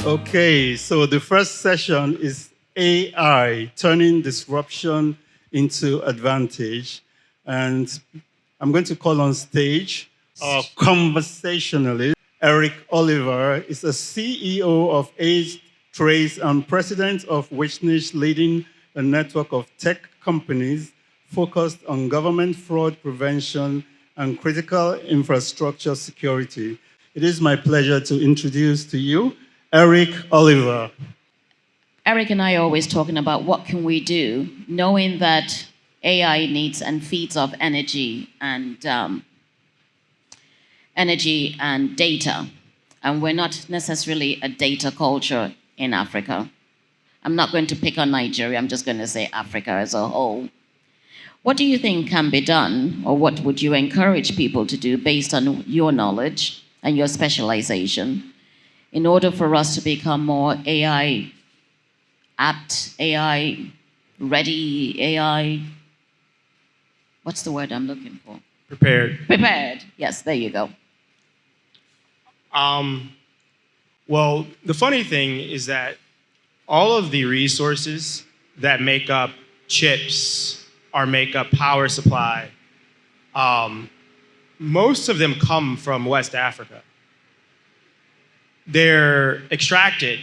Okay, so the first session is AI, turning disruption into advantage. And I'm going to call on stage our conversationalist. Eric Oliver is a CEO of AidTrace and president of WishKnish, leading a network of tech companies focused on government fraud prevention and critical infrastructure security. It is my pleasure to introduce to you Eric Oliver. Eric and I are always talking about what can we do, knowing that AI needs and feeds off energy and data, and we're not necessarily a data culture in Africa. I'm not going to pick on Nigeria. I'm just going to say Africa as a whole. What do you think can be done, or what would you encourage people to do based on your knowledge and your specialization in order for us to become more AI apt, AI ready, AI, what's the word I'm looking for? Prepared. Prepared. Yes, there you go. Well, the funny thing is that all of the resources that make up chips or make up power supply, most of them come from West Africa. They're extracted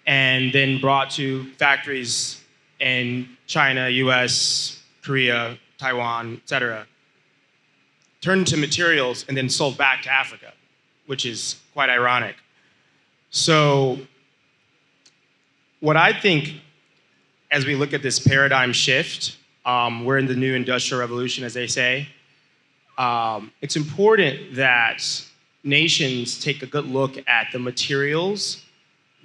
and then brought to factories in China, US, Korea, Taiwan, etc., turned into materials and then sold back to Africa, which is quite ironic. So what I think, as we look at this paradigm shift, we're in the new industrial revolution, as they say. It's important that nations take a good look at the materials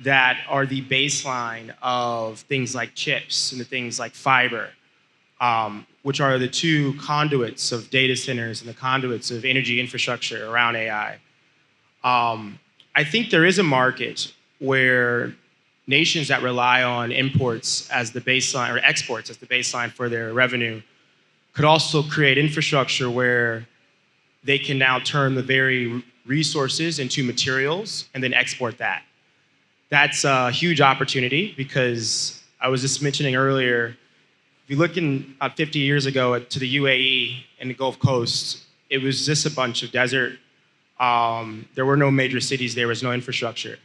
that are the baseline of things like chips and the things like fiber, which are the two conduits of data centers and the conduits of energy infrastructure around AI. I think there is a market where nations that rely on imports as the baseline, or exports as the baseline for their revenue, could also create infrastructure where they can now turn the very resources into materials and then export that. That's a huge opportunity because I was just mentioning earlier, if you look in about 50 years ago to the UAE and the Gulf Coast, it was just a bunch of desert. There were no major cities, there was no infrastructure.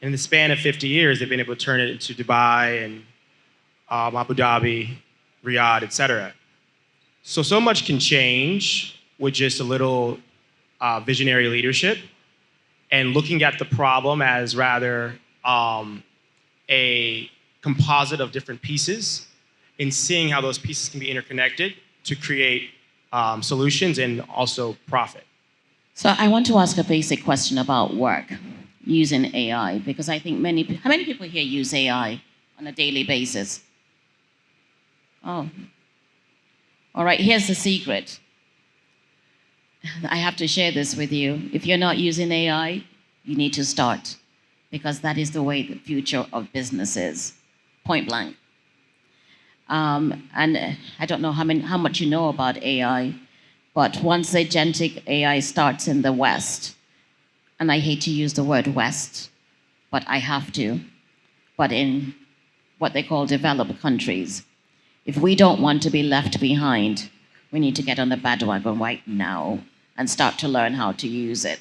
In the span of 50 years, they've been able to turn it into Dubai and Abu Dhabi, Riyadh, etc. So much can change with just a little visionary leadership and looking at the problem as rather a composite of different pieces and seeing how those pieces can be interconnected to create solutions and also profit. So I want to ask a basic question about work using AI, because I think how many people here use AI on a daily basis? Oh. All right, here's the secret. I have to share this with you. If you're not using AI, you need to start, because that is the way the future of business is, point blank. And I don't know how much you know about AI, but once agentic AI starts in the West, and I hate to use the word West, but I have to, but in what they call developed countries, if we don't want to be left behind, we need to get on the bandwagon right now and start to learn how to use it.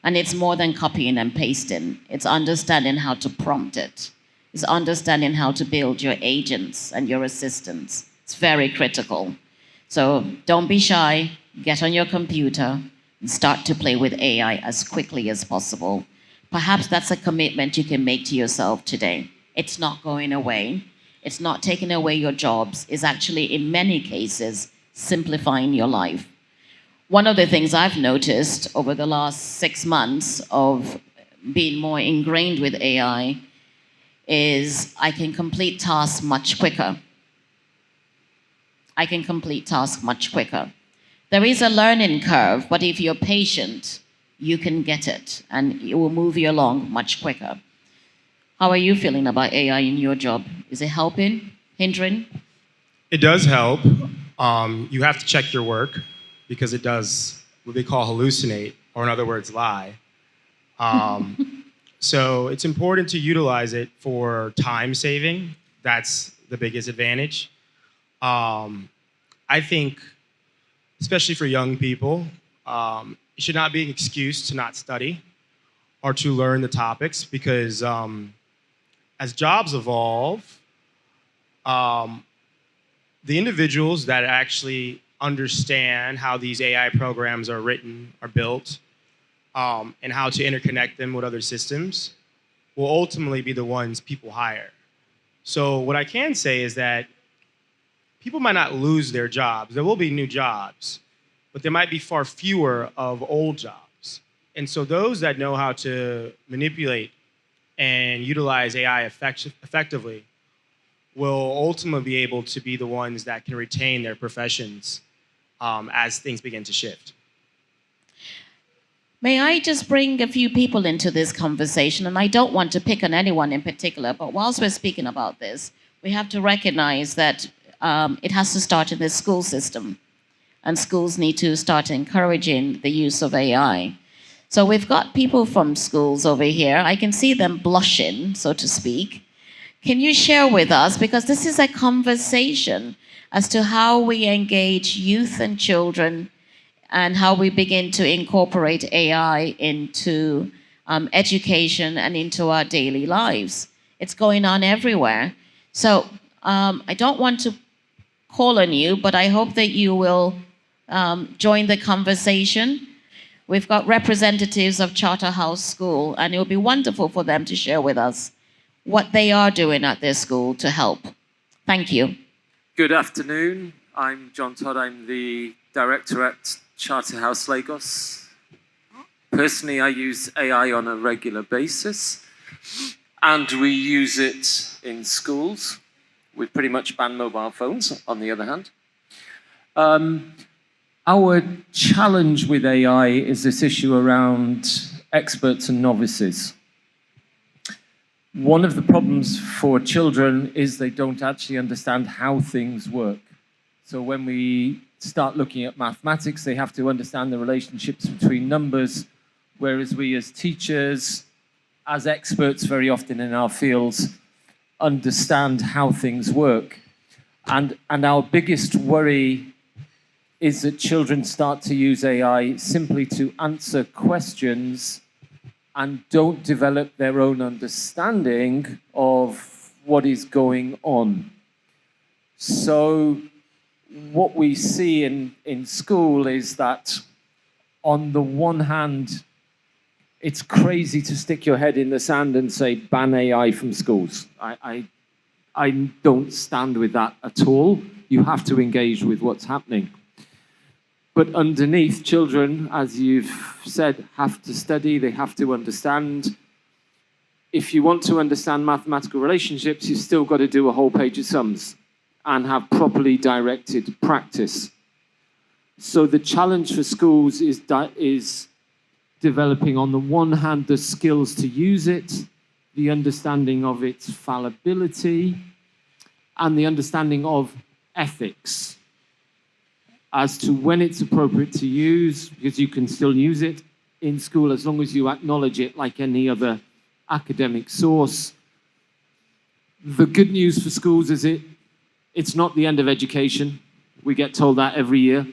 And it's more than copying and pasting. It's understanding how to prompt it. It's understanding how to build your agents and your assistants. It's very critical. So don't be shy, get on your computer, and start to play with AI as quickly as possible. Perhaps that's a commitment you can make to yourself today. It's not going away. It's not taking away your jobs. It's actually, in many cases, simplifying your life. One of the things I've noticed over the last 6 months of being more ingrained with AI is I can complete tasks much quicker. I can complete tasks much quicker. There is a learning curve, but if you're patient, you can get it, and it will move you along much quicker. How are you feeling about AI in your job? Is it helping, hindering? It does help. You have to check your work because it does what they call hallucinate, or in other words, lie. So it's important to utilize it for time saving. That's the biggest advantage. I think, especially for young people, it should not be an excuse to not study or to learn the topics because as jobs evolve, the individuals that actually understand how these AI programs are written, are built, and how to interconnect them with other systems will ultimately be the ones people hire. So what I can say is that people might not lose their jobs. There will be new jobs, but there might be far fewer of old jobs. And so those that know how to manipulate and utilize AI effectively will ultimately be able to be the ones that can retain their professions as things begin to shift. May I just bring a few people into this conversation? And I don't want to pick on anyone in particular, but whilst we're speaking about this, we have to recognize that it has to start in the school system. And schools need to start encouraging the use of AI. So we've got people from schools over here. I can see them blushing, so to speak. Can you share with us, because this is a conversation as to how we engage youth and children and how we begin to incorporate AI into education and into our daily lives. It's going on everywhere. So I don't want to call on you, but I hope that you will join the conversation. We've got representatives of Charterhouse School, and it would be wonderful for them to share with us what they are doing at their school to help. Thank you. Good afternoon. I'm John Todd. I'm the director at Charterhouse Lagos. Personally, I use AI on a regular basis, and we use it in schools. We've pretty much banned mobile phones, on the other hand. Our challenge with AI is this issue around experts and novices. One of the problems for children is they don't actually understand how things work. So when we start looking at mathematics, they have to understand the relationships between numbers, whereas we as teachers, as experts very often in our fields, understand how things work. And our biggest worry is that children start to use AI simply to answer questions and don't develop their own understanding of what is going on. So what we see in school is that on the one hand, it's crazy to stick your head in the sand and say, ban AI from schools. I don't stand with that at all. You have to engage with what's happening. But underneath, children, as you've said, have to study, they have to understand. If you want to understand mathematical relationships, you've still got to do a whole page of sums and have properly directed practice. So the challenge for schools is developing, on the one hand, the skills to use it, the understanding of its fallibility, and the understanding of ethics as to when it's appropriate to use, because you can still use it in school as long as you acknowledge it like any other academic source. The good news for schools is it's not the end of education. We get told that every year.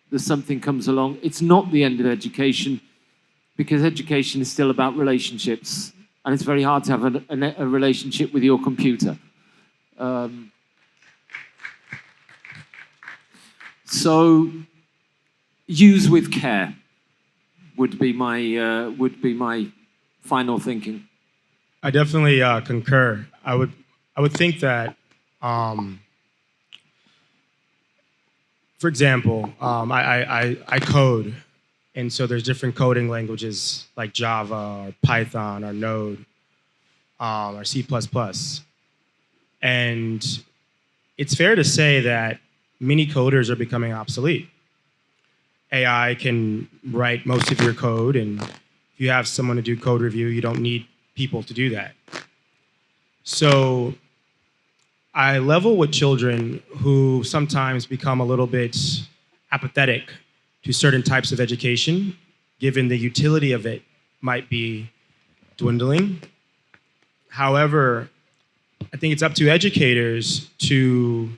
There's something comes along. It's not the end of education, because education is still about relationships, and it's very hard to have a relationship with your computer. So use with care would be my final thinking. I definitely concur. I would think that, for example, I code, and so there's different coding languages like Java or Python or Node or C++. And it's fair to say that many coders are becoming obsolete. AI can write most of your code, and if you have someone to do code review, you don't need people to do that. So I level with children who sometimes become a little bit apathetic to certain types of education, given the utility of it might be dwindling. However, I think it's up to educators to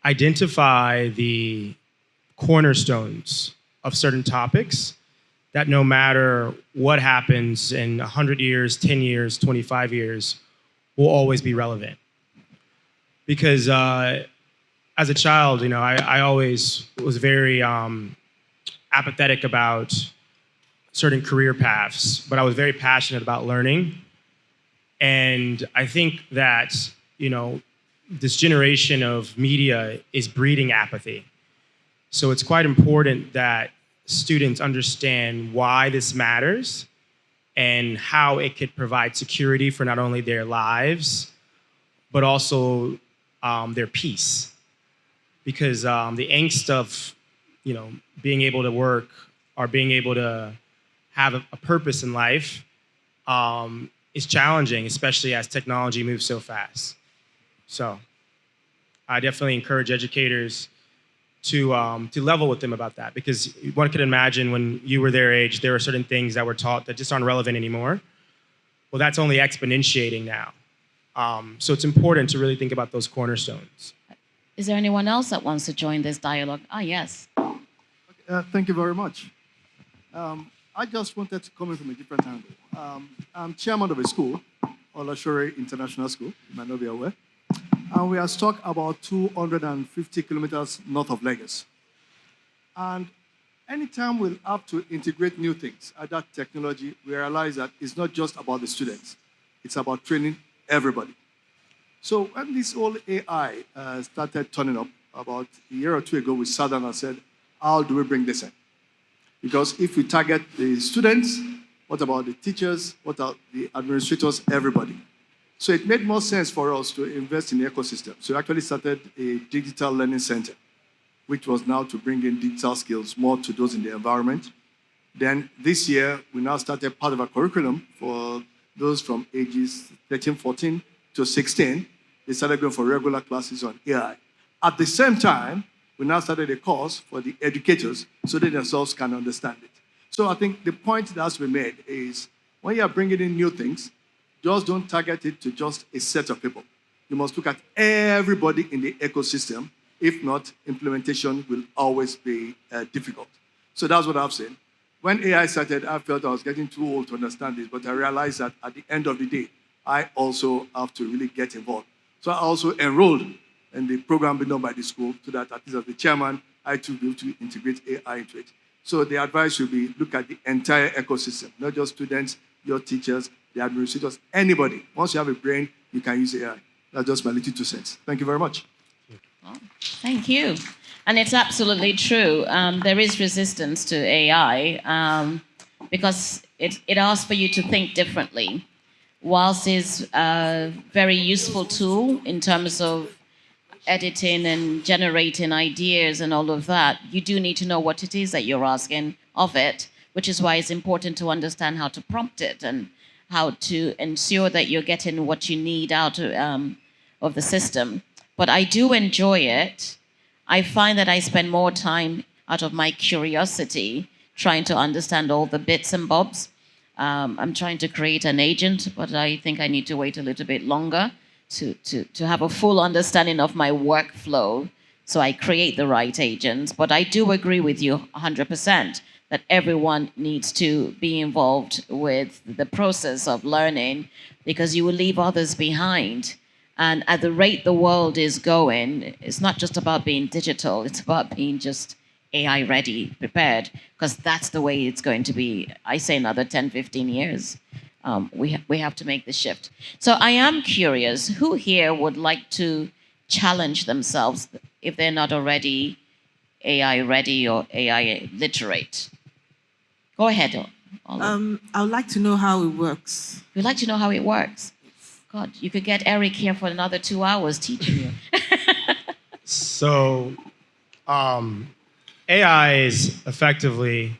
identify the cornerstones of certain topics that no matter what happens in 100 years, 10 years, 25 years, will always be relevant. Because as a child, I always was very apathetic about certain career paths, but I was very passionate about learning. And I think that, this generation of media is breeding apathy. So it's quite important that students understand why this matters and how it could provide security for not only their lives, but also their peace. Because the angst of, being able to work or being able to have a purpose in life is challenging, especially as technology moves so fast. So I definitely encourage educators to level with them about that, because one could imagine when you were their age, there were certain things that were taught that just aren't relevant anymore. Well, that's only exponentiating now. So it's important to really think about those cornerstones. Is there anyone else that wants to join this dialogue? Ah, yes. Thank you very much. I just wanted to come in from a different angle. I'm chairman of a school, Olashore International School, you might not be aware. And we are stuck about 250 kilometers north of Lagos. And anytime we'll have to integrate new things, either technology, we realize that it's not just about the students. It's about training everybody. So when this whole AI started turning up about a year or two ago, we sat down and said, how do we bring this in? Because if we target the students, what about the teachers? What about the administrators? Everybody. So it made more sense for us to invest in the ecosystem. So we actually started a digital learning center, which was now to bring in digital skills more to those in the environment. Then this year, we now started part of our curriculum for those from ages 13, 14 to 16. They started going for regular classes on AI. At the same time, we now started a course for the educators so they themselves can understand it. So I think the point that has to be made is when you are bringing in new things, just don't target it to just a set of people. You must look at everybody in the ecosystem. If not, implementation will always be difficult. So that's what I've seen. When AI started, I felt I was getting too old to understand this, but I realized that at the end of the day, I also have to really get involved. So I also enrolled in the program being done by the school so that at least as the chairman, I too be able to integrate AI into it. So the advice should be look at the entire ecosystem, not just students, your teachers, the administrators, anybody. Once you have a brain, you can use AI. That's just my little 2 cents. Thank you very much. Oh, thank you. And it's absolutely true. There is resistance to AI because it asks for you to think differently. Whilst it's a very useful tool in terms of editing and generating ideas and all of that, you do need to know what it is that you're asking of it, which is why it's important to understand how to prompt it and how to ensure that you're getting what you need out of the system. But I do enjoy it. I find that I spend more time out of my curiosity trying to understand all the bits and bobs. I'm trying to create an agent, but I think I need to wait a little bit longer to have a full understanding of my workflow so I create the right agents. But I do agree with you 100% that everyone needs to be involved with the process of learning because you will leave others behind. And at the rate the world is going, it's not just about being digital, it's about being just AI ready, prepared, because that's the way it's going to be, I say another 10, 15 years. We have to make the shift. So I am curious, who here would like to challenge themselves if they're not already AI ready or AI literate? Go ahead. I would like to know how it works. You'd like to know how it works? God, you could get Eric here for another 2 hours teaching you. So AI is effectively,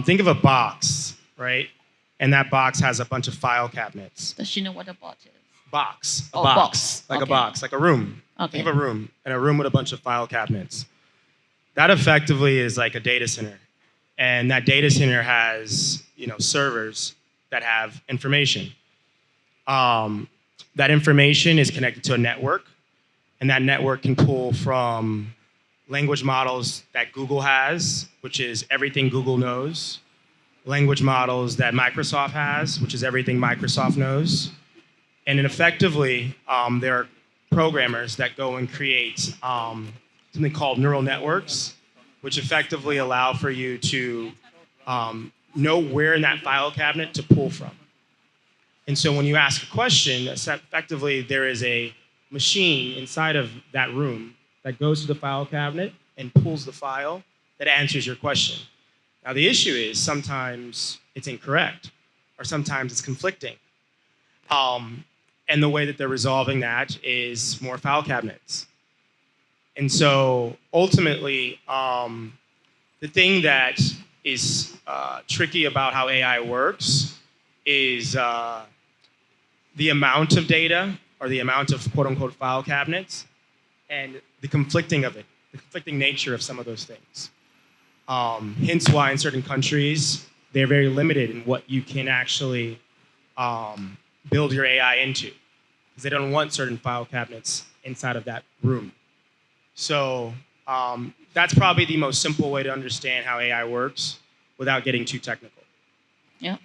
think of a box, right? And that box has a bunch of file cabinets. Does she know what a bot is? Box. A Oh, box. box. Like Okay. a box, like a room. Okay. Think of a room, and a room with a bunch of file cabinets. That effectively is like a data center. And that data center has, servers that have information. That information is connected to a network, and that network can pull from language models that Google has, which is everything Google knows, language models that Microsoft has, which is everything Microsoft knows. And then effectively, there are programmers that go and create something called neural networks, which effectively allow for you to know where in that file cabinet to pull from. And so when you ask a question, effectively there is a machine inside of that room that goes to the file cabinet and pulls the file that answers your question. Now the issue is sometimes it's incorrect or sometimes it's conflicting. And the way that they're resolving that is more file cabinets. And so ultimately, the thing that is tricky about how AI works is the amount of data or the amount of quote unquote file cabinets and the conflicting of it, the conflicting nature of some of those things. Hence why in certain countries, they're very limited in what you can actually build your AI into, because they don't want certain file cabinets inside of that room. So that's probably the most simple way to understand how AI works without getting too technical. Yeah.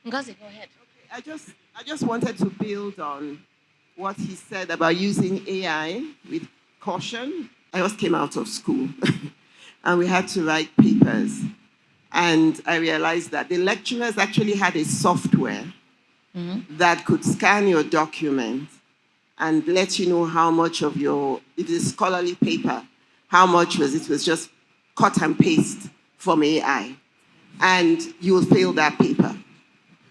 Ngozi, go ahead. Okay, I just wanted to build on what he said about using AI with caution. I just came out of school and we had to write papers. And I realized that the lecturers actually had a software that could scan your document and let you know how much of your, if it's a scholarly paper, how much was it was just cut and paste from AI. And you will fail that paper.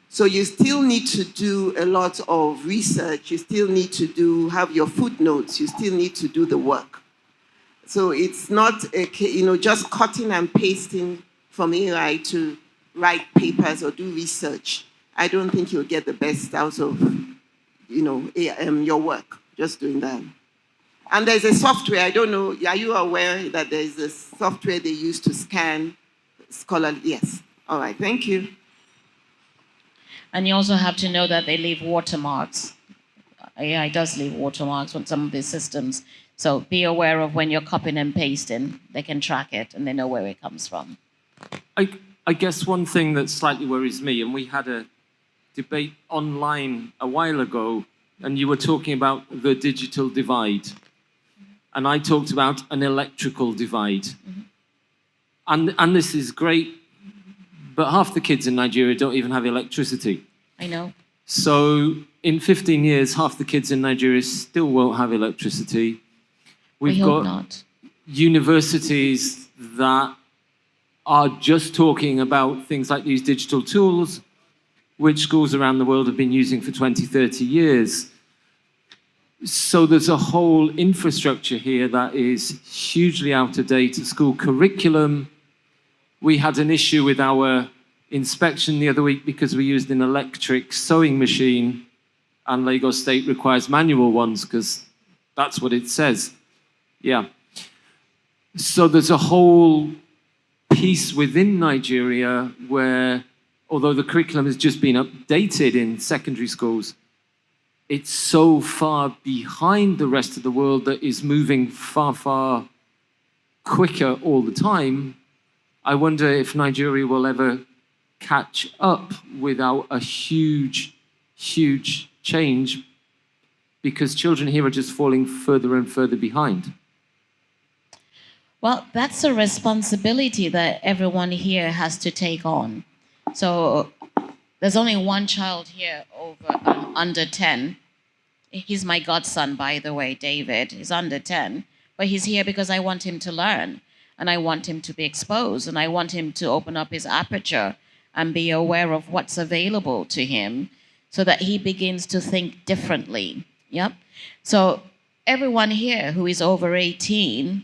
So you still need to do a lot of research. You still need to have your footnotes. You still need to do the work. So it's not just cutting and pasting from AI to write papers or do research. I don't think you'll get the best out of your work just doing that. And there's a software. I don't know. Are you aware that there's a software they use to scan scholarly? Yes. All right. Thank you. And you also have to know that they leave watermarks. AI does leave watermarks on some of these systems. So be aware of when you're copying and pasting. They can track it and they know where it comes from. I guess one thing that slightly worries me, and we had a debate online a while ago, and you were talking about the digital divide. And I talked about an electrical divide. And this is great, but half the kids in Nigeria don't even have electricity. I know. So in 15 years, half the kids in Nigeria still won't have electricity. We've got universities that are just talking about things like these digital tools, which schools around the world have been using for 20, 30 years. So there's a whole infrastructure here that is hugely out of date. School curriculum. We had an issue with our inspection the other week because we used an electric sewing machine, and Lagos State requires manual ones because that's what it says. Yeah. So there's a whole piece within Nigeria where, although the curriculum has just been updated in secondary schools, it's so far behind the rest of the world that is moving far, far quicker all the time. I wonder if Nigeria will ever catch up without a huge, huge change, because children here are just falling further and further behind. Well, that's a responsibility that everyone here has to take on. So there's only one child here under 10. He's my godson, by the way, David. He's under 10. But he's here because I want him to learn. And I want him to be exposed. And I want him to open up his aperture and be aware of what's available to him so that he begins to think differently. Yep. So everyone here who is over 18,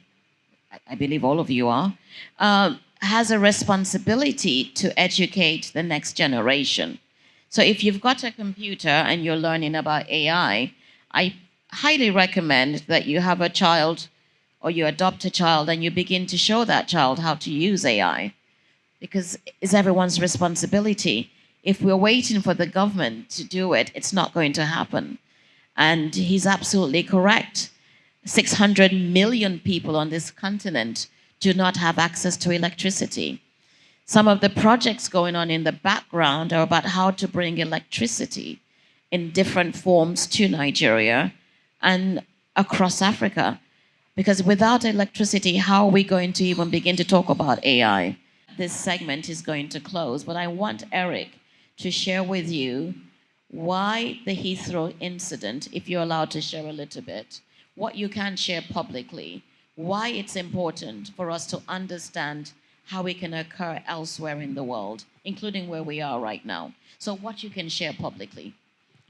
I believe all of you are, has a responsibility to educate the next generation. So if you've got a computer and you're learning about AI, I highly recommend that you have a child or you adopt a child and you begin to show that child how to use AI, because it's everyone's responsibility. If we're waiting for the government to do it, it's not going to happen. And he's absolutely correct. 600 million people on this continent do not have access to electricity. Some of the projects going on in the background are about how to bring electricity in different forms to Nigeria and across Africa. Because without electricity, how are we going to even begin to talk about AI? This segment is going to close, but I want Eric to share with you why the Heathrow incident, if you're allowed to share a little bit, what you can share publicly, why it's important for us to understand how it can occur elsewhere in the world, including where we are right now. So what you can share publicly,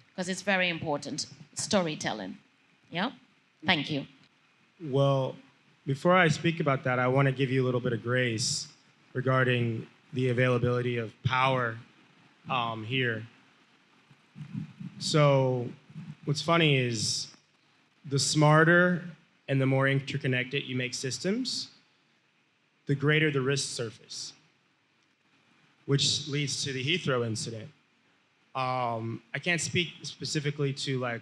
because it's very important, storytelling. Yeah? Thank you. Well, before I speak about that, I want to give you a little bit of grace regarding the availability of power here. So what's funny is the smarter and the more interconnected you make systems, the greater the risk surface, which leads to the Heathrow incident. I can't speak specifically to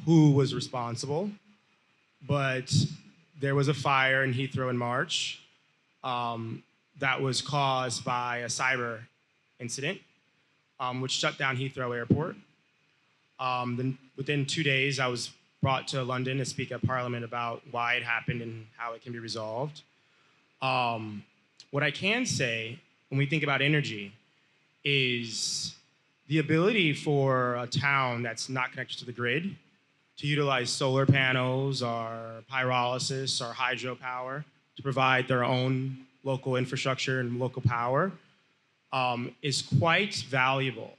who was responsible, but there was a fire in Heathrow in March that was caused by a cyber incident, which shut down Heathrow Airport. Then within 2 days, I was brought to London to speak at Parliament about why it happened and how it can be resolved. What I can say when we think about energy is the ability for a town that's not connected to the grid to utilize solar panels or pyrolysis or hydropower to provide their own local infrastructure and local power is quite valuable,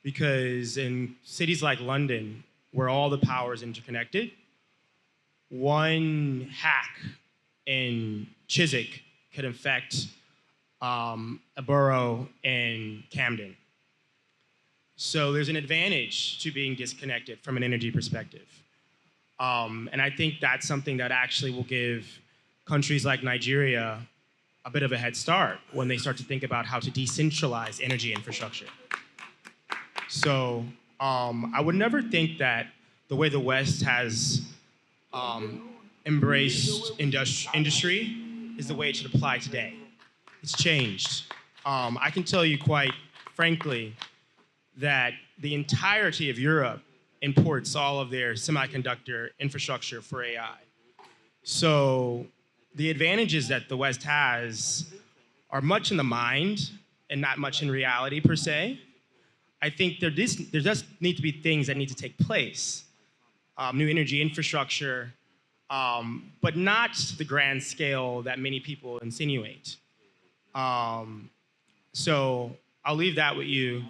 because in cities like London, where all the power is interconnected, one hack in Chiswick could affect a borough in Camden. So there's an advantage to being disconnected from an energy perspective. And I think that's something that actually will give countries like Nigeria a bit of a head start when they start to think about how to decentralize energy infrastructure. So I would never think that the way the West has embraced industry is the way it should apply today. It's changed. I can tell you quite frankly that the entirety of Europe imports all of their semiconductor infrastructure for AI. So the advantages that the West has are much in the mind and not much in reality per se. I think there does need to be things that need to take place. New energy infrastructure, but not the grand scale that many people insinuate. So I'll leave that with you.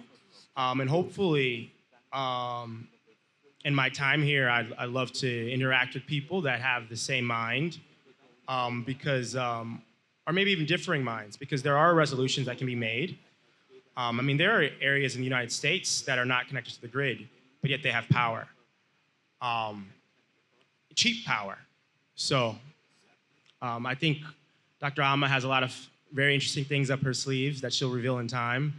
And hopefully, in my time here, I love to interact with people that have the same mind, because, or maybe even differing minds, because there are resolutions that can be made. I mean, there are areas in the United States that are not connected to the grid, but yet they have power, cheap power. So I think Dr. Alma has a lot of very interesting things up her sleeves that she'll reveal in time,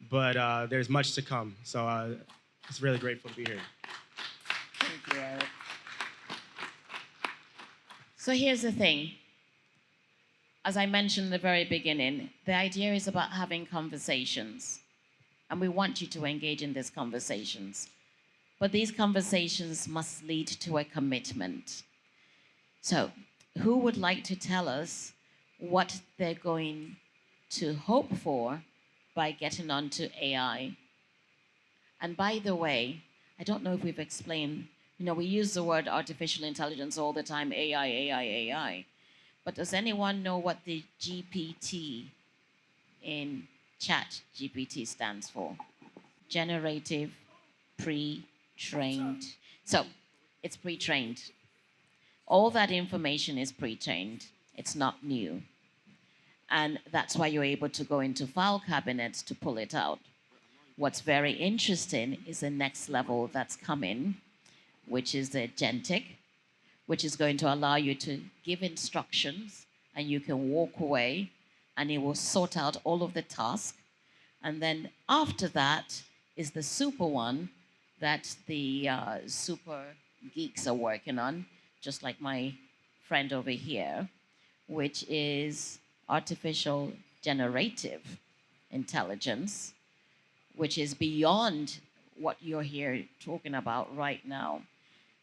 but there's much to come. So I'm just really grateful to be here. Thank you, Eric. So here's the thing. As I mentioned in the very beginning, the idea is about having conversations. And we want you to engage in these conversations. But these conversations must lead to a commitment. So who would like to tell us what they're going to hope for by getting onto AI? And by the way, I don't know if we've explained, we use the word artificial intelligence all the time, AI, AI, AI. But does anyone know what the GPT in Chat GPT stands for? Generative pre-trained. So it's pre-trained. All that information is pre-trained. It's not new. And that's why you're able to go into file cabinets to pull it out. What's very interesting is the next level that's coming, which is the agentic, which is going to allow you to give instructions and you can walk away and it will sort out all of the tasks And then after that is the super one that the super geeks are working on, just like my friend over here, which is artificial generative intelligence, which is beyond what you're here talking about right now.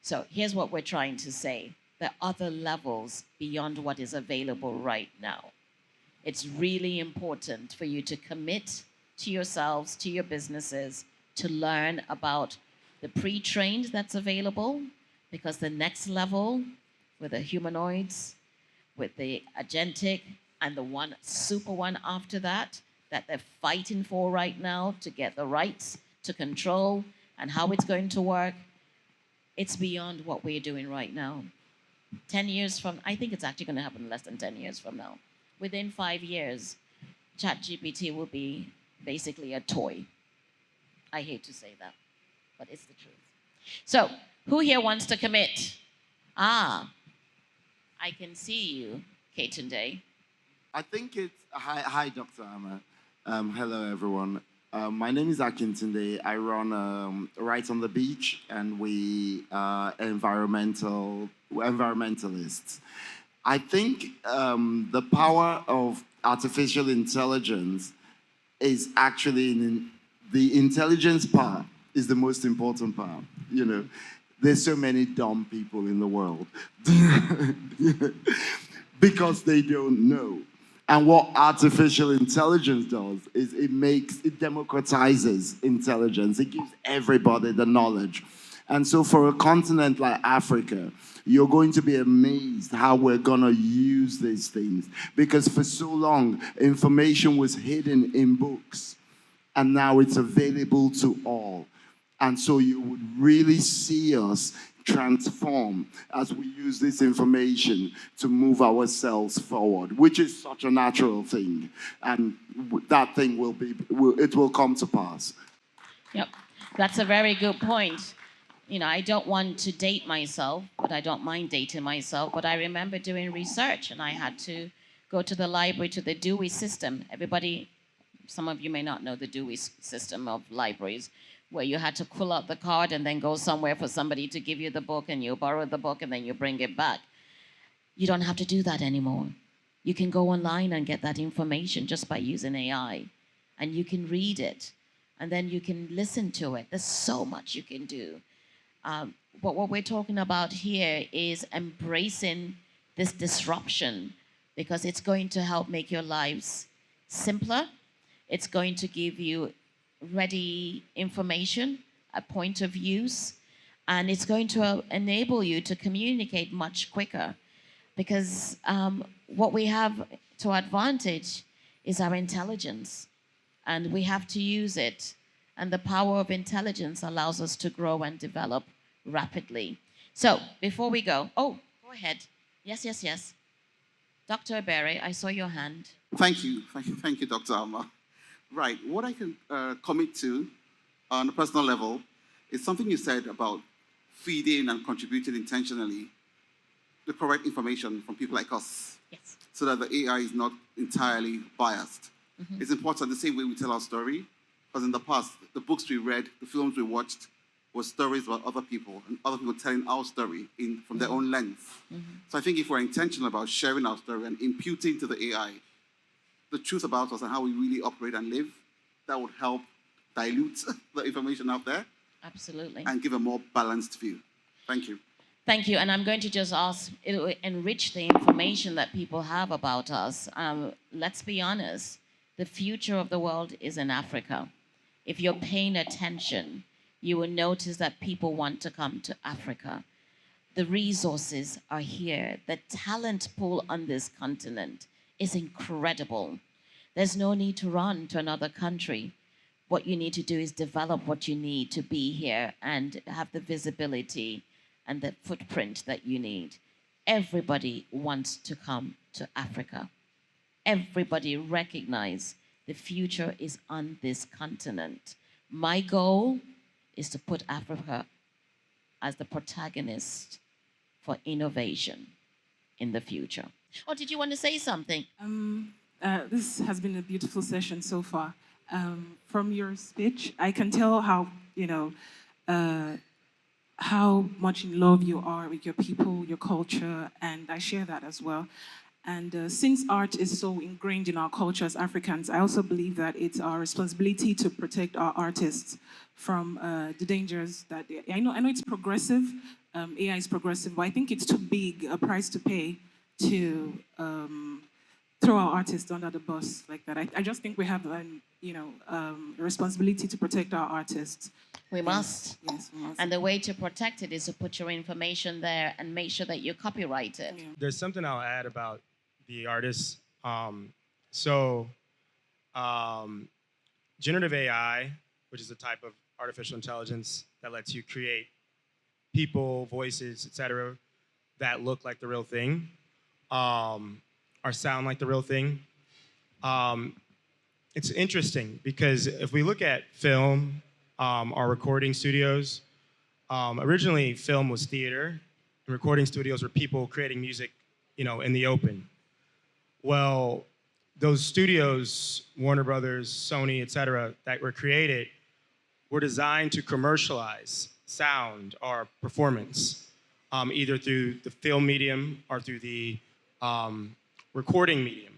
So here's what we're trying to say. There are other levels beyond what is available right now. It's really important for you to commit to yourselves, to your businesses, to learn about the pre-trained that's available, because the next level with the humanoids, with the agentic, and the one super one after that they're fighting for right now to get the rights to control and how it's going to work, it's beyond what we're doing right now. 10 years from, I think it's actually going to happen less than 10 years from now. Within 5 years, ChatGPT will be basically a toy. I hate to say that, but it's the truth. So, who here wants to commit? I can see you, Ketunde. I think it's hi, Dr. Amma. Hello, everyone. My name is Akintunde. I run Right on the Beach, and we are environmentalists. I think the power of artificial intelligence is actually in the intelligence part is the most important part. You know, there's so many dumb people in the world because they don't know. And what artificial intelligence does is it democratizes intelligence. It gives everybody the knowledge. And so for a continent like Africa, you're going to be amazed how we're going to use these things. Because for so long, information was hidden in books, and now it's available to all. And so you would really see us transform as we use this information to move ourselves forward, which is such a natural thing. And that thing will come to pass. Yep, that's a very good point. You know, I don't want to date myself, but I don't mind dating myself. But I remember doing research, and I had to go to the library, to the Dewey system. Everybody, some of you may not know the Dewey system of libraries, where you had to pull out the card and then go somewhere for somebody to give you the book, and you borrow the book and then you bring it back. You don't have to do that anymore. You can go online and get that information just by using AI, and you can read it, and then you can listen to it. There's so much you can do. But what we're talking about here is embracing this disruption, because it's going to help make your lives simpler. It's going to give you ready information at point of use, and it's going to enable you to communicate much quicker, because what we have to advantage is our intelligence, and we have to use it, and the power of intelligence allows us to grow and develop rapidly. So before we go ahead. Yes. Dr. Berry, I saw your hand. Thank you, Dr. Alma. Right, what I can commit to on a personal level is something you said about feeding and contributing intentionally the correct information from people like us, Yes. so that the AI is not entirely biased. Mm-hmm. It's important the same way we tell our story, because in the past, the books we read, the films we watched, were stories about other people, and other people telling our story from their own lens. Mm-hmm. So I think if we're intentional about sharing our story and imputing to the AI the truth about us and how we really operate and live, that would help dilute the information out there. Absolutely. And give a more balanced view. Thank you. Thank you. And I'm going to just ask, it will enrich the information that people have about us. Let's be honest, the future of the world is in Africa. If you're paying attention, you will notice that people want to come to Africa. The resources are here. The talent pool on this continent is incredible. There's no need to run to another country. What you need to do is develop what you need to be here and have the visibility and the footprint that you need. Everybody wants to come to Africa. Everybody recognize the future is on this continent. My goal is to put Africa as the protagonist for innovation in the future. Oh, did you want to say something? This has been a beautiful session so far. From your speech, I can tell how, how much in love you are with your people, your culture, and I share that as well. And since art is so ingrained in our culture as Africans, I also believe that it's our responsibility to protect our artists from the dangers that I know it's progressive, AI is progressive, but I think it's too big a price to pay to throw our artists under the bus like that. I just think we have a responsibility to protect our artists. We must. Yes, we must. And the way to protect it is to put your information there and make sure that you copyright it. Yeah. There's something I'll add about the artists. Generative AI, which is a type of artificial intelligence that lets you create people, voices, etc., that look like the real thing, or sound like the real thing. It's interesting because if we look at film, our recording studios, originally film was theater, and recording studios were people creating music, in the open. Well, those studios, Warner Brothers, Sony, etc., that were created were designed to commercialize sound or performance, either through the film medium or through the recording medium.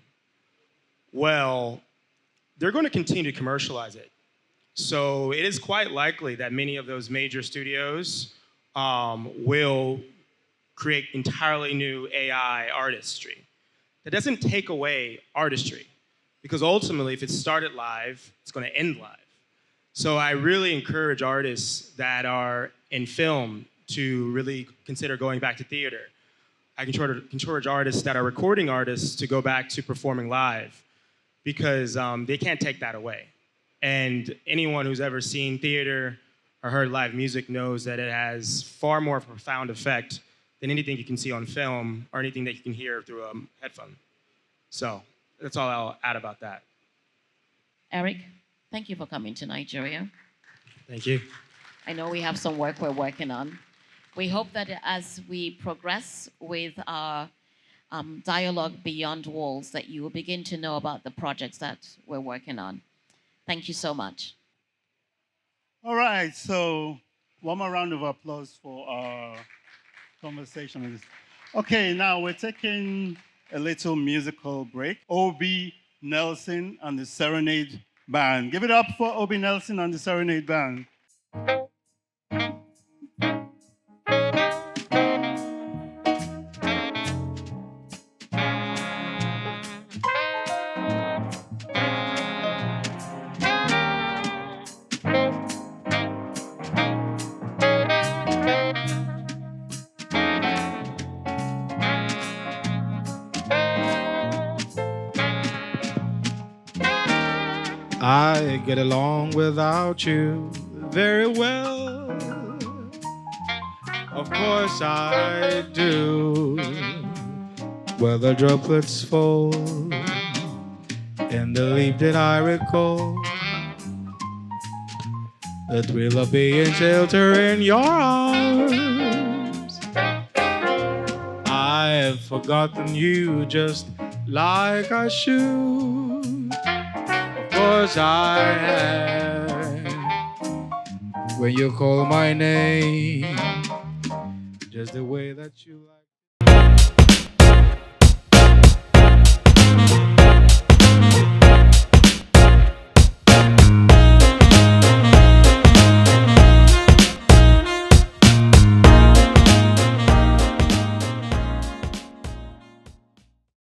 Well, they're going to continue to commercialize it. So it is quite likely that many of those major studios will create entirely new AI artistry. That doesn't take away artistry, because ultimately, if it started live, it's going to end live. So I really encourage artists that are in film to really consider going back to theater. I encourage artists that are recording artists to go back to performing live, because they can't take that away. And anyone who's ever seen theater or heard live music knows that it has far more of a profound effect than anything you can see on film or anything that you can hear through a headphone. So that's all I'll add about that. Eric, thank you for coming to Nigeria. Thank you. I know we have some work we're working on. We hope that as we progress with our dialogue beyond walls, that you will begin to know about the projects that we're working on. Thank you so much. All right, so one more round of applause for our conversation. Okay, now we're taking a little musical break. Obi Nelson and the Serenade Band. Give it up for Obi Nelson and the Serenade Band. I get along without you very well. Of course I do. Where the droplets fall in the evening I recall the thrill of being sheltered in your arms. I've forgotten you just like I should. Of course I have. When you call my name, just the way that you like.